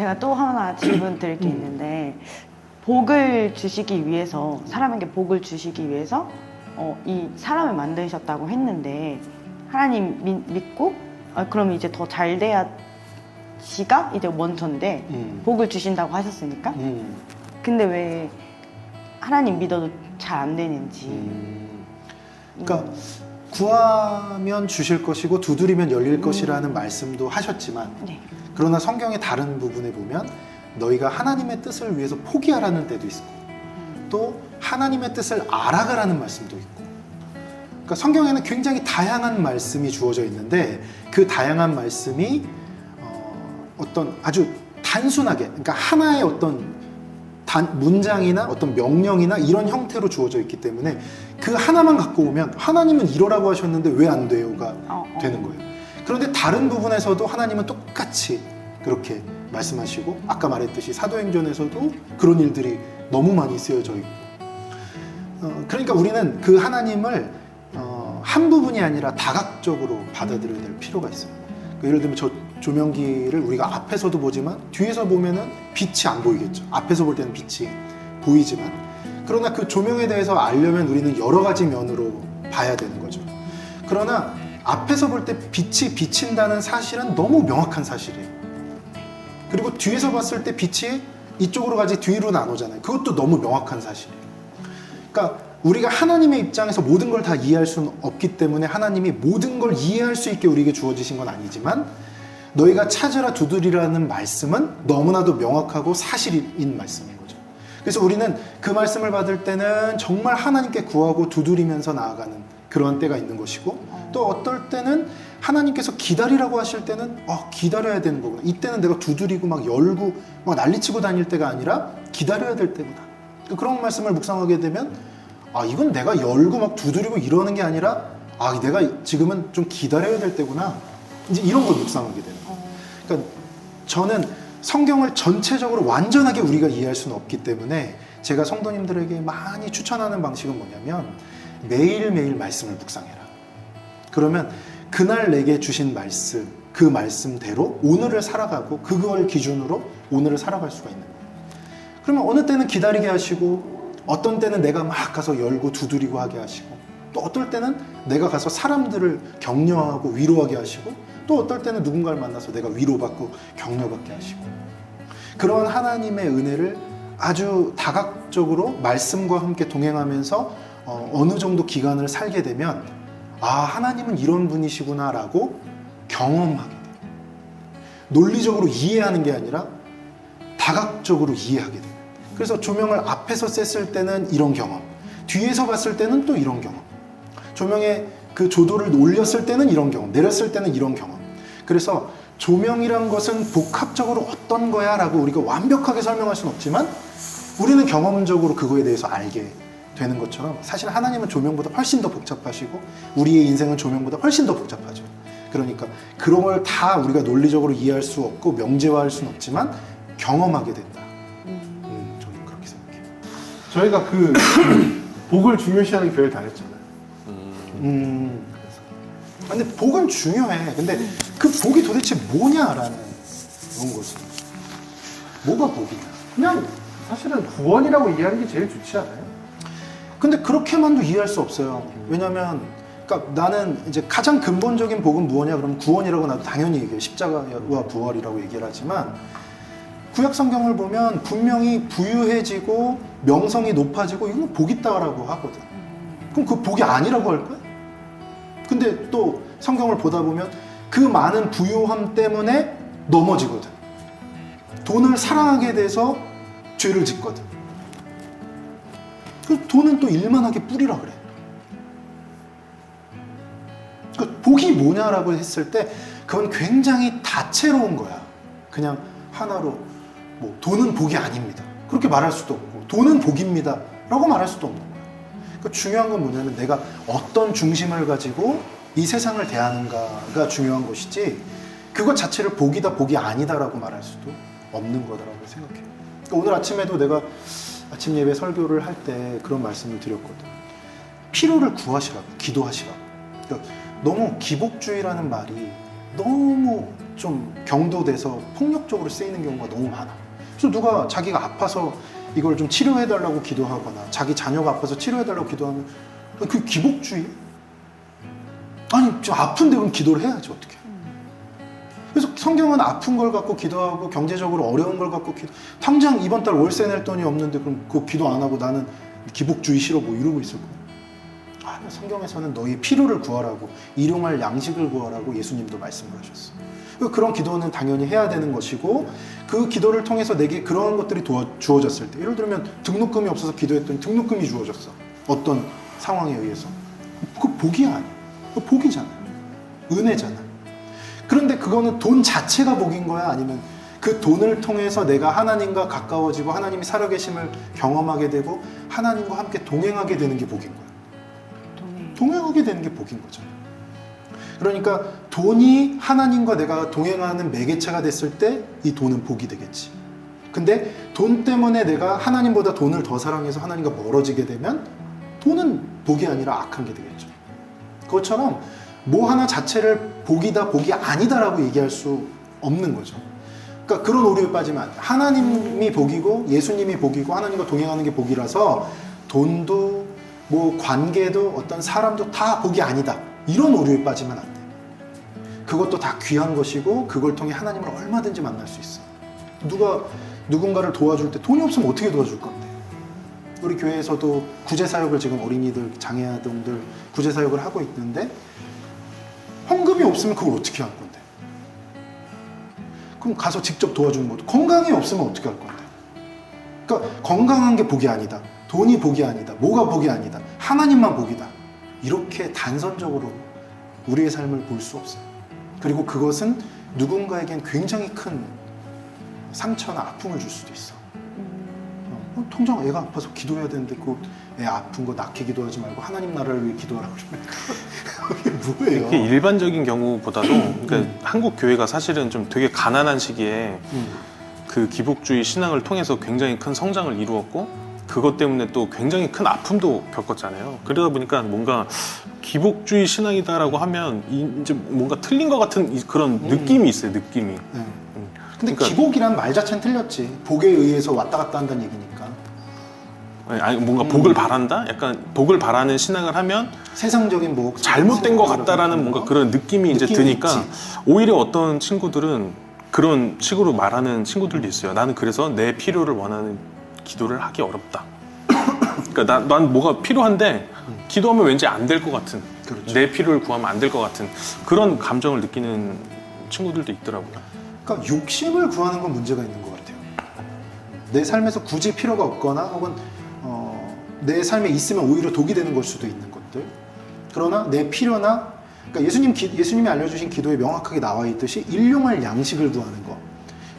제가 또 하나 질문 드릴 게 있는데, 복을 주시기 위해서, 사람에게 복을 주시기 위해서 이 사람을 만드셨다고 했는데, 하나님 믿고 그럼 이제 더 잘 돼야 지가 이제 원천인데 복을 주신다고 하셨으니까 근데 왜 하나님 믿어도 잘 안 되는지. 그러니까 구하면 주실 것이고 두드리면 열릴 것이라는 말씀도 하셨지만, 네. 그러나 성경의 다른 부분에 보면 너희가 하나님의 뜻을 위해서 포기하라는 때도 있고 또 하나님의 뜻을 알아가라는 말씀도 있고, 그러니까 성경에는 굉장히 다양한 말씀이 주어져 있는데 그 다양한 말씀이 어떤 아주 단순하게, 그러니까 하나의 어떤 문장이나 어떤 명령이나 이런 형태로 주어져 있기 때문에 그 하나만 갖고 오면 하나님은 이러라고 하셨는데 왜 안 돼요가 되는 거예요. 그런데 다른 부분에서도 하나님은 똑같이 그렇게 말씀하시고, 아까 말했듯이 사도행전에서도 그런 일들이 너무 많이 쓰여져 있고, 그러니까 우리는 그 하나님을 한 부분이 아니라 다각적으로 받아들여야 될 필요가 있어요. 예를 들면 저 조명기를 우리가 앞에서도 보지만 뒤에서 보면은 빛이 안 보이겠죠. 앞에서 볼 때는 빛이 보이지만, 그러나 그 조명에 대해서 알려면 우리는 여러 가지 면으로 봐야 되는 거죠. 그러나 앞에서 볼 때 빛이 비친다는 사실은 너무 명확한 사실이에요. 그리고 뒤에서 봤을 때 빛이 이쪽으로 가지 뒤로 나누잖아요. 그것도 너무 명확한 사실이에요. 그러니까 우리가 하나님의 입장에서 모든 걸 다 이해할 수는 없기 때문에 하나님이 모든 걸 이해할 수 있게 우리에게 주어지신 건 아니지만, 너희가 찾으라 두드리라는 말씀은 너무나도 명확하고 사실인 말씀인 거죠. 그래서 우리는 그 말씀을 받을 때는 정말 하나님께 구하고 두드리면서 나아가는 그런 때가 있는 것이고, 또 어떨 때는 하나님께서 기다리라고 하실 때는 기다려야 되는 거구나. 이때는 내가 두드리고 막 열고 막 난리치고 다닐 때가 아니라 기다려야 될 때구나. 그런 말씀을 묵상하게 되면 이건 내가 열고 막 두드리고 이러는 게 아니라 내가 지금은 좀 기다려야 될 때구나. 이제 이런 걸 묵상하게 되는 거예요. 그러니까 저는 성경을 전체적으로 완전하게 우리가 이해할 수는 없기 때문에 제가 성도님들에게 많이 추천하는 방식은 뭐냐면, 매일매일 말씀을 묵상해라. 그러면 그날 내게 주신 말씀, 그 말씀대로 오늘을 살아가고 그걸 기준으로 오늘을 살아갈 수가 있는 거예요. 그러면 어느 때는 기다리게 하시고, 어떤 때는 내가 막 가서 열고 두드리고 하게 하시고, 또 어떨 때는 내가 가서 사람들을 격려하고 위로하게 하시고, 또 어떨 때는 누군가를 만나서 내가 위로받고 격려받게 하시고, 그런 하나님의 은혜를 아주 다각적으로 말씀과 함께 동행하면서 어느 정도 기간을 살게 되면 하나님은 이런 분이시구나 라고 경험하게 돼요. 논리적으로 이해하는 게 아니라 다각적으로 이해하게 돼요. 그래서 조명을 앞에서 쐈을 때는 이런 경험, 뒤에서 봤을 때는 또 이런 경험, 조명의 그 조도를 올렸을 때는 이런 경험, 내렸을 때는 이런 경험. 그래서 조명이란 것은 복합적으로 어떤 거야 라고 우리가 완벽하게 설명할 수는 없지만 우리는 경험적으로 그거에 대해서 알게 되는 것처럼, 사실 하나님은 조명보다 훨씬 더 복잡하시고 우리의 인생은 조명보다 훨씬 더 복잡하죠. 그러니까 그런 걸 다 우리가 논리적으로 이해할 수 없고 명제화할 수는 없지만 경험하게 된다. 저는 그렇게 생각해요. 저희가 그 복을 중요시하는 교회를 다녔잖아요. 근데 복은 중요해. 근데 그 복이 도대체 뭐냐라는 그런 거지. 뭐가 복이냐? 그냥 사실은 구원이라고 이해하는 게 제일 좋지 않아요? 근데 그렇게만도 이해할 수 없어요. 왜냐면, 그러니까 나는 이제 가장 근본적인 복은 무엇이냐 그러면 구원이라고 나도 당연히 얘기해요. 십자가와 부활이라고 얘기를 하지만, 구약 성경을 보면 분명히 부유해지고 명성이 높아지고 이건 복 있다라고 하거든. 그럼 그 복이 아니라고 할까? 근데 또 성경을 보다 보면 그 많은 부유함 때문에 넘어지거든. 돈을 사랑하게 돼서 죄를 짓거든. 그 돈은 또 일만하게 뿌리라 그래. 그 복이 뭐냐라고 했을 때 그건 굉장히 다채로운 거야. 그냥 하나로 돈은 복이 아닙니다. 그렇게 말할 수도 없고, 돈은 복입니다 라고 말할 수도 없는 거야. 그 중요한 건 뭐냐면 내가 어떤 중심을 가지고 이 세상을 대하는가가 중요한 것이지, 그것 자체를 복이다 복이 아니다라고 말할 수도 없는 거다라고 생각해요. 그러니까 오늘 아침에도 내가 아침 예배 설교를 할 때 그런 말씀을 드렸거든. 필요를 구하시라고, 기도하시라고. 그러니까 너무 기복주의라는 말이 너무 좀 경도돼서 폭력적으로 쓰이는 경우가 너무 많아. 그래서 누가 자기가 아파서 이걸 좀 치료해달라고 기도하거나 자기 자녀가 아파서 치료해달라고 기도하면 그 기복주의? 아니 좀 아픈데 그럼 기도를 해야지 어떻게. 그래서 성경은 아픈 걸 갖고 기도하고 경제적으로 어려운 걸 갖고 당장 이번 달 월세 낼 돈이 없는데 그럼 그 기도 안 하고 나는 기복주의 싫어 뭐 이러고 있을 거야. 성경에서는 너희 필요를 구하라고 일용할 양식을 구하라고 예수님도 말씀을 하셨어. 그런 기도는 당연히 해야 되는 것이고 그 기도를 통해서 내게 그런 것들이 주어졌을 때 예를 들면 등록금이 없어서 기도했더니 등록금이 주어졌어. 어떤 상황에 의해서. 그 복이 아니야. 그 복이잖아. 은혜잖아. 그런데 그거는 돈 자체가 복인 거야? 아니면 그 돈을 통해서 내가 하나님과 가까워지고 하나님이 살아계심을 경험하게 되고 하나님과 함께 동행하게 되는 게 복인 거야? 동행하게 되는 게 복인 거잖아. 그러니까 돈이 하나님과 내가 동행하는 매개체가 됐을 때 이 돈은 복이 되겠지. 근데 돈 때문에 내가 하나님보다 돈을 더 사랑해서 하나님과 멀어지게 되면 돈은 복이 아니라 악한 게 되겠죠. 그것처럼 뭐 하나 자체를 복이다 복이 아니다라고 얘기할 수 없는 거죠. 그러니까 그런 오류에 빠지면 안 돼. 하나님이 복이고 예수님이 복이고 하나님과 동행하는 게 복이라서 돈도 뭐 관계도 어떤 사람도 다 복이 아니다. 이런 오류에 빠지면 안 돼. 그것도 다 귀한 것이고 그걸 통해 하나님을 얼마든지 만날 수 있어. 누군가를 도와줄 때 돈이 없으면 어떻게 도와줄 건데. 우리 교회에서도 구제사역을 지금 어린이들, 장애아동들 구제사역을 하고 있는데 헌금이 없으면 그걸 어떻게 할 건데. 그럼 가서 직접 도와주는 것도 건강이 없으면 어떻게 할 건데. 그러니까 건강한 게 복이 아니다. 돈이 복이 아니다. 뭐가 복이 아니다. 하나님만 복이다. 이렇게 단선적으로 우리의 삶을 볼 수 없어요. 그리고 그것은 누군가에겐 굉장히 큰 상처나 아픔을 줄 수도 있어. 통장 애가 아파서 기도해야 되는데 그 애 아픈 거 낳게 기도하지 말고 하나님 나라를 위해 기도하라고 그러면 그게 뭐예요? 이렇게 일반적인 경우보다도 그러니까 한국 교회가 사실은 좀 되게 가난한 시기에 그 기복주의 신앙을 통해서 굉장히 큰 성장을 이루었고 그것 때문에 또 굉장히 큰 아픔도 겪었잖아요. 그러다 보니까 뭔가 기복주의 신앙이다라고 하면 이제 뭔가 틀린 것 같은 그런 느낌이 있어요. 느낌이. 네. 근데 그러니까, 기복이란 말 자체는 틀렸지. 복에 의해서 왔다 갔다 한다는 얘기니까. 아니 뭔가 복을 바란다? 약간 복을 바라는 신앙을 하면 세상적인 뭐 잘못된 것 같다라는 뭔가 그런 느낌이 이제 드니까 있지. 오히려 어떤 친구들은 그런 식으로 말하는 친구들도 있어요. 나는 그래서 내 필요를 원하는 기도를 하기 어렵다. 그러니까 난 뭐가 필요한데 기도하면 왠지 안 될 것 같은, 그렇죠. 내 필요를 구하면 안 될 것 같은 그런 감정을 느끼는 친구들도 있더라고요. 그러니까 욕심을 구하는 건 문제가 있는 것 같아요. 내 삶에서 굳이 필요가 없거나 혹은 내 삶에 있으면 오히려 독이 되는 걸 수도 있는 것들. 그러나 내 필요나 그러니까 예수님이 알려주신 기도에 명확하게 나와 있듯이 일용할 양식을 구하는 거.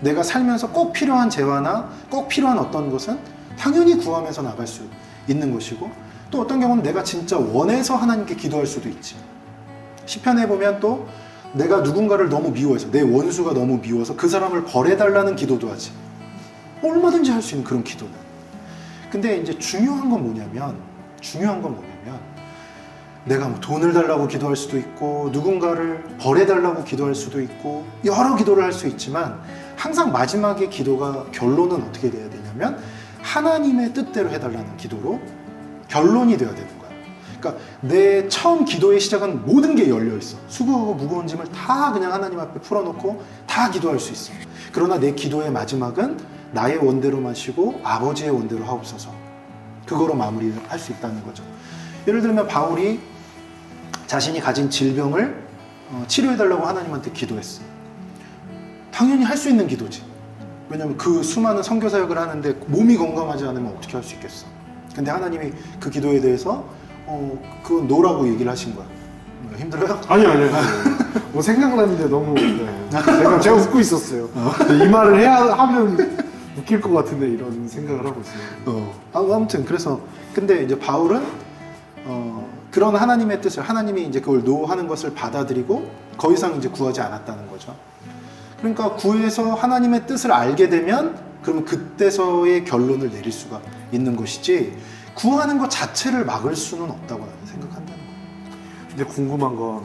내가 살면서 꼭 필요한 재화나 꼭 필요한 어떤 것은 당연히 구하면서 나갈 수 있는 것이고 또 어떤 경우는 내가 진짜 원해서 하나님께 기도할 수도 있지. 시편에 보면 또 내가 누군가를 너무 미워해서 내 원수가 너무 미워서 그 사람을 벌해달라는 기도도 하지. 얼마든지 할 수 있는 그런 기도는. 근데 이제 중요한 건 뭐냐면 내가 뭐 돈을 달라고 기도할 수도 있고 누군가를 벌해달라고 기도할 수도 있고 여러 기도를 할 수 있지만 항상 마지막에 기도가 결론은 어떻게 돼야 되냐면 하나님의 뜻대로 해달라는 기도로 결론이 돼야 되는 거야. 그러니까 내 처음 기도의 시작은 모든 게 열려 있어. 수고하고 무거운 짐을 다 그냥 하나님 앞에 풀어놓고 다 기도할 수 있어. 그러나 내 기도의 마지막은 나의 원대로만 쉬고 아버지의 원대로 하옵소서. 그거로 마무리할 수 있다는 거죠. 예를 들면 바울이 자신이 가진 질병을 치료해달라고 하나님한테 기도했어. 당연히 할 수 있는 기도지. 왜냐하면 그 수많은 선교사역을 하는데 몸이 건강하지 않으면 어떻게 할 수 있겠어. 근데 하나님이 그 기도에 대해서 그건 노라고 얘기를 하신 거야. 힘들어요? 아니요. 뭐 생각나는데 너무 제가 웃고 있었어요. 이 말을 하면 웃길 것 같은데 이런 생각을 하고 있어요. 아무튼 그래서 근데 이제 바울은 그런 하나님의 뜻을 하나님이 이제 그걸 노하는 것을 받아들이고 더 이상 이제 구하지 않았다는 거죠. 그러니까 구해서 하나님의 뜻을 알게 되면 그러면 그때서의 결론을 내릴 수가 있는 것이지 구하는 것 자체를 막을 수는 없다고 나는 생각한다는 거예요. 근데 궁금한 건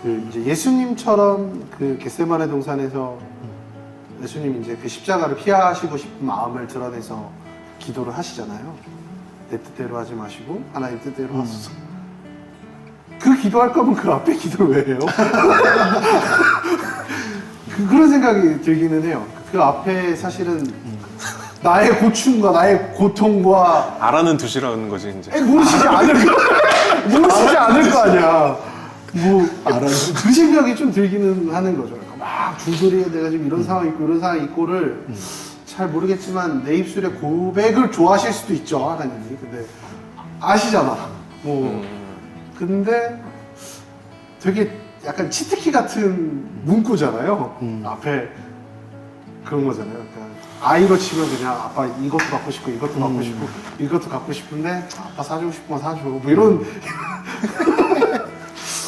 그 이제 예수님처럼 그 겟세마네 동산에서 예수님 이제 그 십자가를 피하시고 싶은 마음을 드러내서 기도를 하시잖아요. 내 뜻대로 하지 마시고 하나님 뜻대로 하소서. 그 기도할 거면 그 앞에 기도를 왜 해요? 그런 생각이 들기는 해요. 그 앞에 사실은 나의 고충과 나의 고통과 알아는 두시라는 거지 이제. 모르시지 않을 거 아니야. 뭐 그 생각이 좀 들기는 하는 거죠. 그러니까 막 줄거리에 내가 지금 이런 상황이 있고 이런 상황이 있고를 잘 모르겠지만 내 입술에 고백을 좋아하실 수도 있죠, 하나님이. 근데 아시잖아. 뭐 근데 되게 약간 치트키 같은 문구잖아요. 앞에 그런 거잖아요. 그러니까 아이로 치면 그냥 아빠 이것도 갖고 싶고 이것도 갖고 싶고 이것도 갖고 싶은데 아빠 사주고 싶으면 사줘. 뭐 이런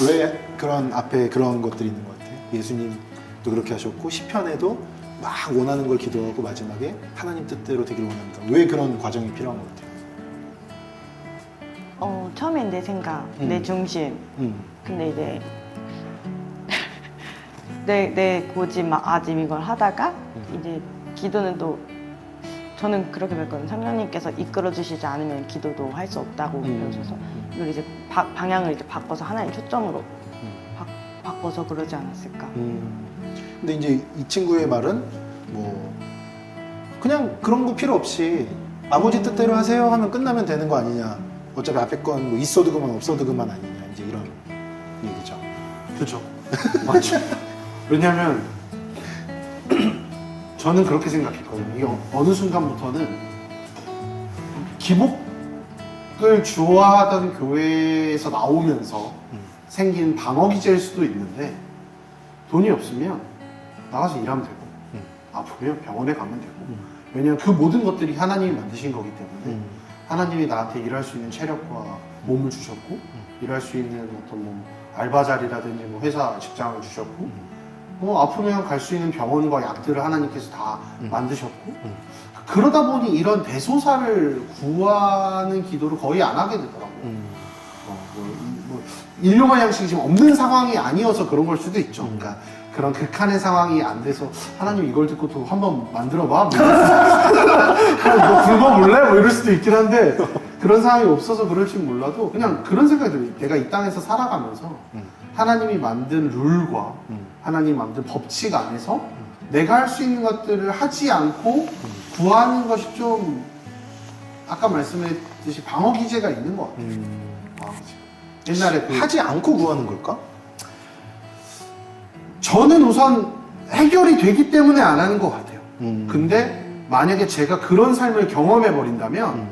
왜 그런 앞에 그런 것들이 있는 것 같아요? 예수님도 그렇게 하셨고 시편에도 막 원하는 걸 기도하고 마지막에 하나님 뜻대로 되길 원합니다. 왜 그런 과정이 필요한 것 같아요? 처음엔 내 생각, 내 중심. 근데 이제 내 고집, 막 아집 이걸 하다가 이제 기도는 또 저는 그렇게 배웠거든요. 성령님께서 이끌어 주시지 않으면 기도도 할 수 없다고 배우셔서 이걸 이제 방향을 이제 바꿔서 하나님 초점으로 바꿔서 그러지 않았을까. 근데 이제 이 친구의 말은 뭐 그냥 그런 거 필요 없이 아버지 뜻대로 하세요 하면 끝나면 되는 거 아니냐. 어차피 앞에 건 뭐 있어도 그만 없어도 그만 아니냐. 이제 이런 얘기죠. 그렇죠. 맞죠. 왜냐하면 저는 그렇게 생각했거든요. 이게 어느 순간부터는 기복을 좋아하던 교회에서 나오면서 생긴 방어 기제일 수도 있는데 돈이 없으면 나가서 일하면 되고 아프면 병원에 가면 되고 왜냐하면 그 모든 것들이 하나님이 만드신 거기 때문에 하나님이 나한테 일할 수 있는 체력과 몸을 주셨고 일할 수 있는 어떤 뭐 알바 자리라든지 뭐 회사 직장을 주셨고 아프면 갈 수 있는 병원과 약들을 하나님께서 다 만드셨고 그러다 보니 이런 대소사를 구하는 기도를 거의 안 하게 되더라고요. 인류만 양식이 지금 없는 상황이 아니어서 그런 걸 수도 있죠. 그러니까 그런 극한의 상황이 안 돼서 하나님 이걸 듣고 또 한번 만들어봐. 뭐 굶어볼래? 뭐 이럴 수도 있긴 한데 그런 상황이 없어서 그럴지 몰라도 그냥 그런 생각이 들어요. 내가 이 땅에서 살아가면서 하나님이 만든 룰과 하나님 만든 법칙 안에서 내가 할 수 있는 것들을 하지 않고 구하는 것이 좀 아까 말씀했듯이 방어 기제가 있는 것 같아요. 방어 기제. 옛날에 하지 않고 구하는 걸까? 저는 우선 해결이 되기 때문에 안 하는 것 같아요. 근데 만약에 제가 그런 삶을 경험해 버린다면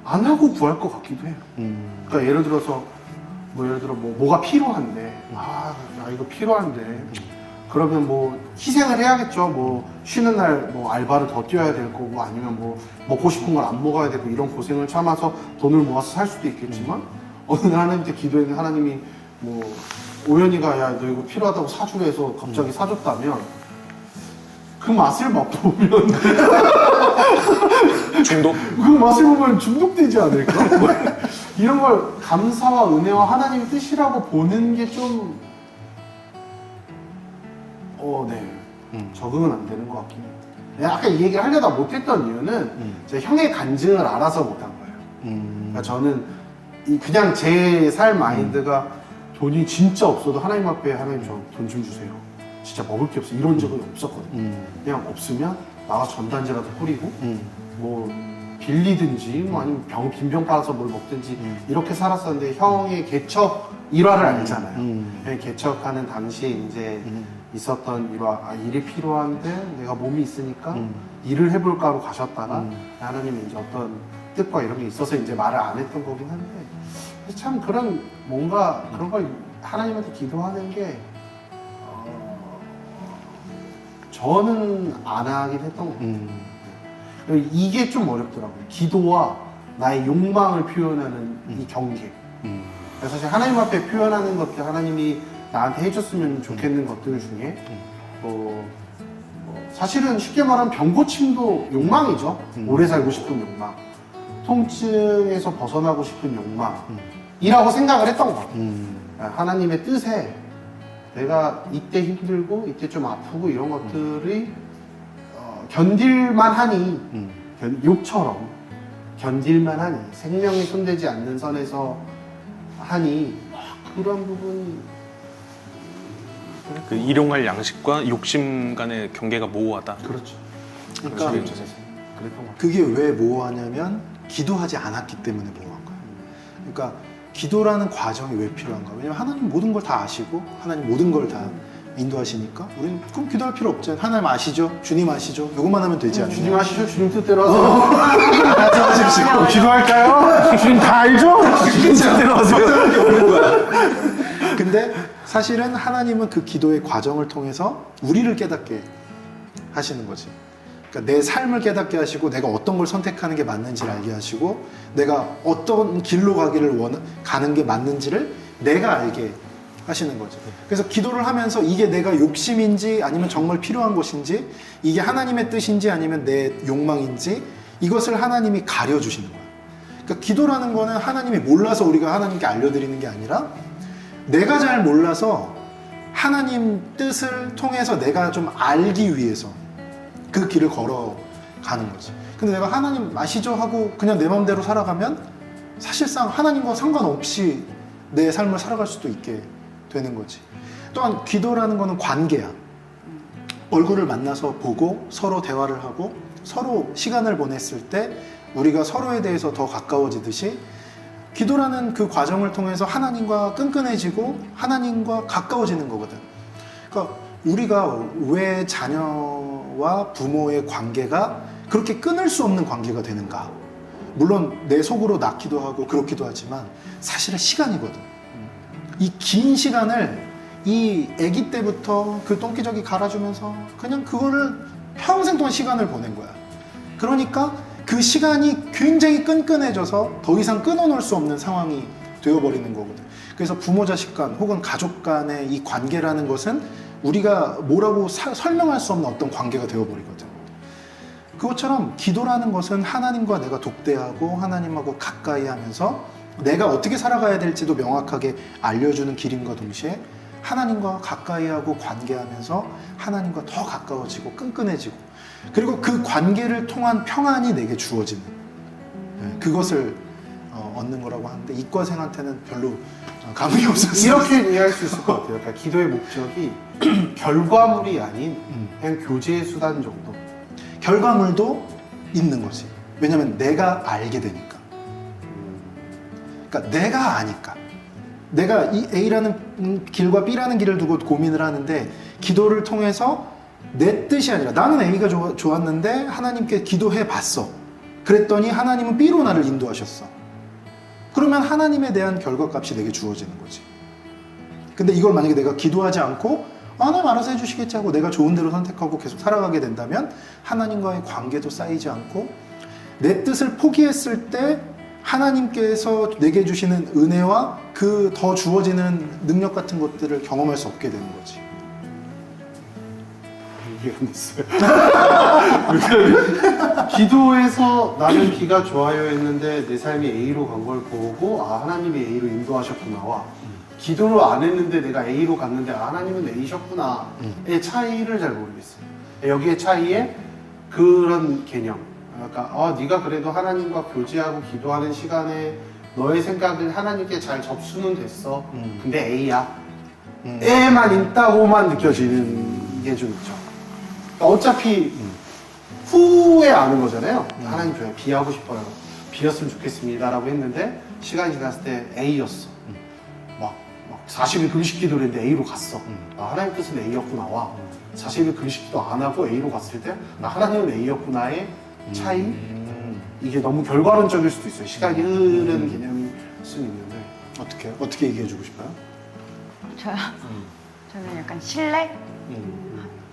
안 하고 구할 것 같기도 해요. 그러니까 예를 들어서 뭐가 필요한데 나 이거 필요한데 그러면 뭐 희생을 해야겠죠. 뭐 쉬는 날 뭐 알바를 더 뛰어야 될 거고 아니면 뭐 먹고 싶은 걸 안 먹어야 되고 이런 고생을 참아서 돈을 모아서 살 수도 있겠지만 어느 날 하나님한테 기도했는데 하나님이 뭐 오연이가 야 너 이거 필요하다고 사주려 해서 갑자기 사줬다면 그 맛을 맛보면 중독? 그 맛을 보면 중독되지 않을까? 뭐 이런 걸 감사와 은혜와 하나님의 뜻이라고 보는 게 좀 적응은 안 되는 것 같긴 해요. 내가 아까 이 얘기를 하려다 못했던 이유는 제 형의 간증을 알아서 못한 거예요. 그러니까 저는 그냥 제 삶 마인드가 돈이 진짜 없어도 하나님 앞에 하나님 저 돈 좀 주세요. 진짜 먹을 게 없어. 이런 적은 없었거든요. 그냥 없으면 나가서 전단지라도 뿌리고 뭐 빌리든지 뭐 아니면 빈병 빨아서 뭘 먹든지 이렇게 살았었는데 형의 개척 일화를 알잖아요. 형이 개척하는 당시에 이제 있었던 일화, 일이 필요한데 내가 몸이 있으니까 일을 해볼까로 가셨다가 하나님이 이제 어떤 뜻과 이런 게 있어서 이제 말을 안 했던 거긴 한데 참 그런 뭔가 그런 걸 하나님한테 기도하는 게 저는 안 하긴 했던 것 같아요. 이게 좀 어렵더라고요. 기도와 나의 욕망을 표현하는 이 경계. 그래서 사실 하나님 앞에 표현하는 것들, 하나님이 나한테 해줬으면 좋겠는 것들 중에 사실은 쉽게 말하면 병고침도 욕망이죠. 오래 살고 싶은 욕망, 통증에서 벗어나고 싶은 욕망이라고 생각을 했던 것 같아요. 하나님의 뜻에 내가 이때 힘들고 이때 좀 아프고 이런 것들이 견딜만 하니 욕처럼 견딜만 하니 생명이 손대지 않는 선에서 하니 그런 부분이 그 일용할 양식과 욕심 간의 경계가 모호하다. 그렇죠. 그러니까 그랬던 것 같아요. 그게 왜 모호하냐면 기도하지 않았기 때문에 모호한 거예요. 그러니까 기도라는 과정이 왜 필요한가? 왜냐면 하나님 모든 걸 다 아시고 하나님 모든 걸 다 인도하시니까 우리는 그럼 기도할 필요 없잖아요. 하나님 아시죠? 주님 아시죠? 요것만 하면 되지 않나요? 주님 아시죠? 주님 뜻대로 하세요. 말씀하십시오. 기도할까요? 주님 다 알죠? 주님 뜻대로 하세요. 근데 사실은 하나님은 그 기도의 과정을 통해서 우리를 깨닫게 하시는 거지. 그러니까 내 삶을 깨닫게 하시고 내가 어떤 걸 선택하는 게 맞는지를 알게 하시고 내가 어떤 길로 가는 게 맞는지를 내가 알게 하시는 거죠. 그래서 기도를 하면서 이게 내가 욕심인지 아니면 정말 필요한 것인지 이게 하나님의 뜻인지 아니면 내 욕망인지 이것을 하나님이 가려주시는 거예요. 그러니까 기도라는 거는 하나님이 몰라서 우리가 하나님께 알려드리는 게 아니라 내가 잘 몰라서 하나님 뜻을 통해서 내가 좀 알기 위해서 그 길을 걸어가는 거지. 근데 내가 하나님 아시죠? 하고 그냥 내 마음대로 살아가면 사실상 하나님과 상관없이 내 삶을 살아갈 수도 있게 되는 거지. 또한 기도라는 거는 관계야. 얼굴을 만나서 보고 서로 대화를 하고 서로 시간을 보냈을 때 우리가 서로에 대해서 더 가까워지듯이 기도라는 그 과정을 통해서 하나님과 끈끈해지고 하나님과 가까워지는 거거든. 그러니까 우리가 왜 자녀와 부모의 관계가 그렇게 끊을 수 없는 관계가 되는가? 물론 내 속으로 낳기도 하고 그렇기도 하지만 사실은 시간이거든. 이 긴 시간을 이 아기 때부터 그 똥기저귀 갈아주면서 그냥 그거를 평생 동안 시간을 보낸 거야. 그러니까 그 시간이 굉장히 끈끈해져서 더 이상 끊어놓을 수 없는 상황이 되어버리는 거거든. 그래서 부모 자식 간 혹은 가족 간의 이 관계라는 것은 우리가 뭐라고 설명할 수 없는 어떤 관계가 되어버리거든. 그것처럼 기도라는 것은 하나님과 내가 독대하고 하나님하고 가까이 하면서 내가 어떻게 살아가야 될지도 명확하게 알려주는 길임과 동시에 하나님과 가까이 하고 관계하면서 하나님과 더 가까워지고 끈끈해지고 그리고 그 관계를 통한 평안이 내게 주어지는 그것을 얻는 거라고 하는데 이과생한테는 별로 감흥이 없었어요. 이렇게 이해할 수 있을 것 같아요. 그러니까 기도의 목적이 결과물이 아닌 그냥 교제의 수단 정도. 결과물도 있는 거지. 왜냐면 내가 알게 되니까. 그러니까 내가 아니까. 내가 이 A라는 길과 B라는 길을 두고 고민을 하는데 기도를 통해서 내 뜻이 아니라 나는 A가 좋았는데 하나님께 기도해 봤어. 그랬더니 하나님은 B로 나를 인도하셨어. 그러면 하나님에 대한 결과값이 내게 주어지는 거지. 근데 이걸 만약에 내가 기도하지 않고 하나님 알아서 해주시겠지 하고 내가 좋은 대로 선택하고 계속 살아가게 된다면 하나님과의 관계도 쌓이지 않고 내 뜻을 포기했을 때 하나님께서 내게 주시는 은혜와 그 더 주어지는 능력 같은 것들을 경험할 수 없게 되는 거지. 이해가 안 됐어요. 기도해서 나는 B가 좋아요 했는데 내 삶이 A로 간 걸 보고 아 하나님이 A로 인도하셨구나와 기도를 안 했는데 내가 A로 갔는데 아, 하나님은 A셨구나의 차이를 잘 모르겠어요. 여기에 차이에 그런 개념. 그러니까 네가 그래도 하나님과 교제하고 기도하는 시간에 너의 생각을 하나님께 잘 접수는 됐어. 근데 A야. 애만 있다고만 느껴지는 게 좀 있죠. 그러니까 어차피 후에 아는 거잖아요. 하나님 저요 B하고 싶어요. B였으면 좋겠습니다라고 했는데 시간이 지났을 때 A였어. 막 40일 금식 기도를 했는데 A로 갔어. 하나님 뜻은 A였구나. 와 40일 금식 기도 안 하고 A로 갔을 때 하나님은 A였구나의 차이? 이게 너무 결과론적일 수도 있어요. 시간이 흐르는 개념일 수는 있는데 어떻게 얘기해주고 싶어요? 저는 약간 신뢰?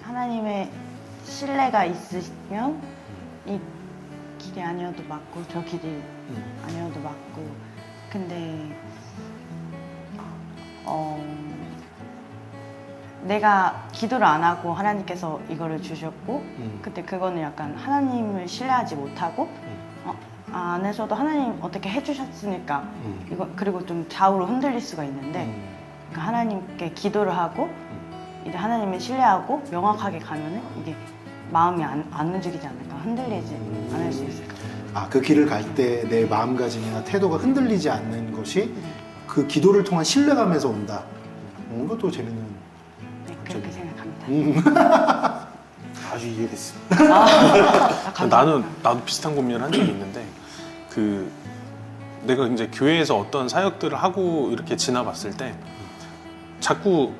하나님의 신뢰가 있으면 이 길이 아니어도 맞고 저 길이 아니어도 맞고 근데 내가 기도를 안 하고 하나님께서 이거를 주셨고 근데 그거는 약간 하나님을 신뢰하지 못하고 안에서도 하나님 어떻게 해주셨으니까 이거 그리고 좀 좌우로 흔들릴 수가 있는데 그러니까 하나님께 기도를 하고 이제 하나님을 신뢰하고 명확하게 가면은 이게 마음이 안 움직이지 않을까, 흔들리지 않을 수 있을까. 아, 그 길을 갈 때 내 마음가짐이나 태도가 흔들리지 않는 것이 그 기도를 통한 신뢰감에서 온다. 이것도 재밌는. 네, 그렇게 생각합니다. 아주 이해됐습니다. 감사합니다. 나도 비슷한 고민을 한 적이 있는데 그 내가 이제 교회에서 어떤 사역들을 하고 이렇게 지나봤을 때 자꾸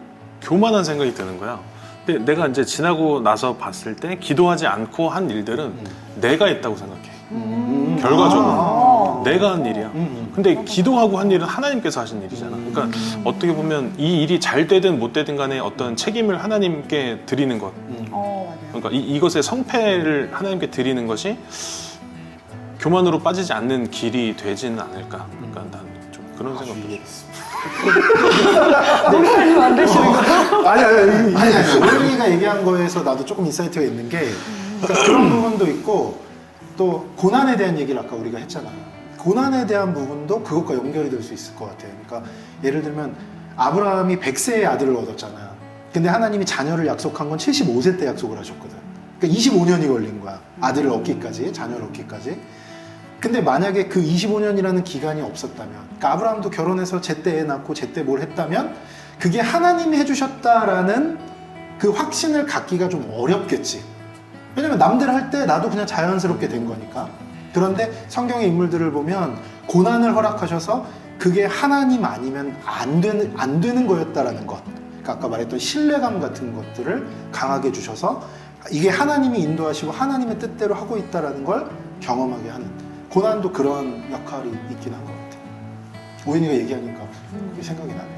교만한 생각이 드는 거야. 근데 내가 이제 지나고 나서 봤을 때 기도하지 않고 한 일들은 내가 했다고 생각해. 결과적으로 내가 한 일이야. 근데 기도하고 한 일은 하나님께서 하신 일이잖아. 그러니까 어떻게 보면 이 일이 잘 되든 못 되든 간에 어떤 책임을 하나님께 드리는 것. 맞아요. 그러니까 이것의 성패를 하나님께 드리는 것이 교만으로 빠지지 않는 길이 되지는 않을까. 그러니까 난 좀 그런 생각도 해요. 목사님 안 되시는 거? 아니. 아니, 오현이가 얘기한 거에서 나도 조금 인사이트가 있는 게 그러니까 그런 부분도 있고 또 고난에 대한 얘기를 아까 우리가 했잖아. 고난에 대한 부분도 그것과 연결이 될 수 있을 것 같아요. 그러니까 예를 들면 아브라함이 100세의 아들을 얻었잖아. 근데 하나님이 자녀를 약속한 건 75세 때 약속을 하셨거든. 그러니까 25년이 걸린 거야. 아들을 얻기까지, 자녀를 얻기까지. 근데 만약에 그 25년이라는 기간이 없었다면, 그러니까 아브라함도 결혼해서 제때 애 낳고 제때 뭘 했다면 그게 하나님이 해주셨다라는 그 확신을 갖기가 좀 어렵겠지. 왜냐면 남들 할 때 나도 그냥 자연스럽게 된 거니까. 그런데 성경의 인물들을 보면 고난을 허락하셔서 그게 하나님 아니면 안 되는 거였다라는 것. 그러니까 아까 말했던 신뢰감 같은 것들을 강하게 주셔서 이게 하나님이 인도하시고 하나님의 뜻대로 하고 있다라는 걸 경험하게 하는. 고난도 그런 역할이 있긴 한 것 같아요. 오인이가 얘기하니까 그게 생각이 나네.